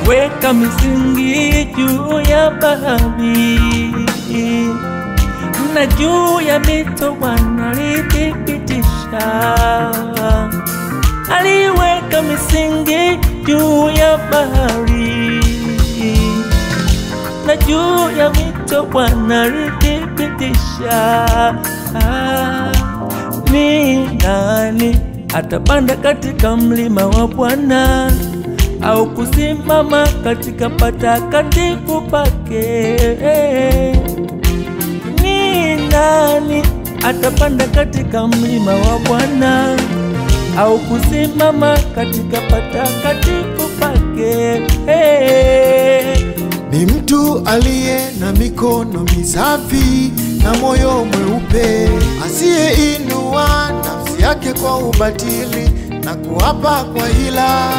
Weka misingi juu ya bahari na juu ya mito wanalithibitisha. Aliweka misingi juu ya bahari na juu ya mito wanalithibitisha. Ni nani atapanda katika mlima wa Bwana au kusimama katika patakatifu pake? Ni nani atapanda katika mlima wa Bwana au kusimama katika patakatifu pake? Ni mtu aliye na mikono misafi na moyo mweupe, asiyeinua nafsi yake kwa ubatili na kuapa kwa hila.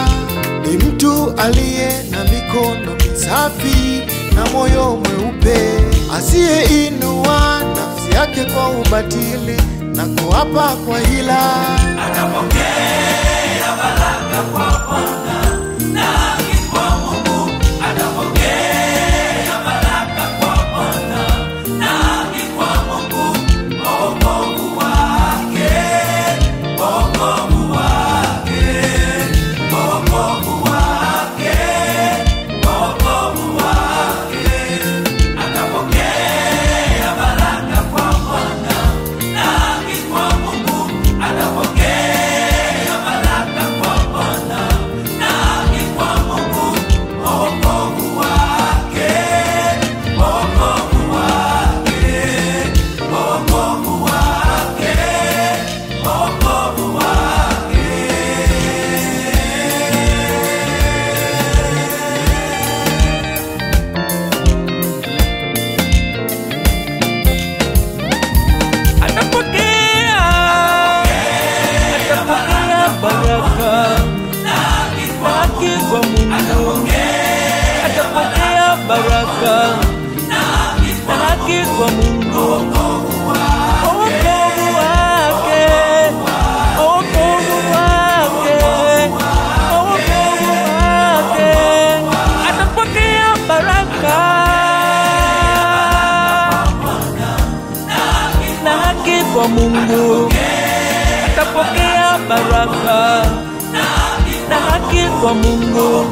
Ni mtu aliye na mikono misafi na moyo mweupe, asiyeinua nafsi yake kwa ubatili na kuapa kwa hila. Atapokea baraka kwa Bwana na haki kwa Mungu. Atapokea baraka kwa Bwana na haki kwa Mungu. Wokovu wake, wokovu wake, wokovu wake, wokovu wake. Atapokea baraka kwa Bwana na haki kwa Mungu. Atapokea baraka kwa Bwana na haki kwa Mungu. Wokovu wake, wokovu wake, wokovu wake, wokovu wake. Atapokea baraka na haki kwa Mungu. Atapokea baraka na haki kwa Mungu. Wokovu wake, wokovu wake, wokovu wake. Atapokea baraka na haki kwa Mungu. Atapokea baraka na haki kwa Mungu.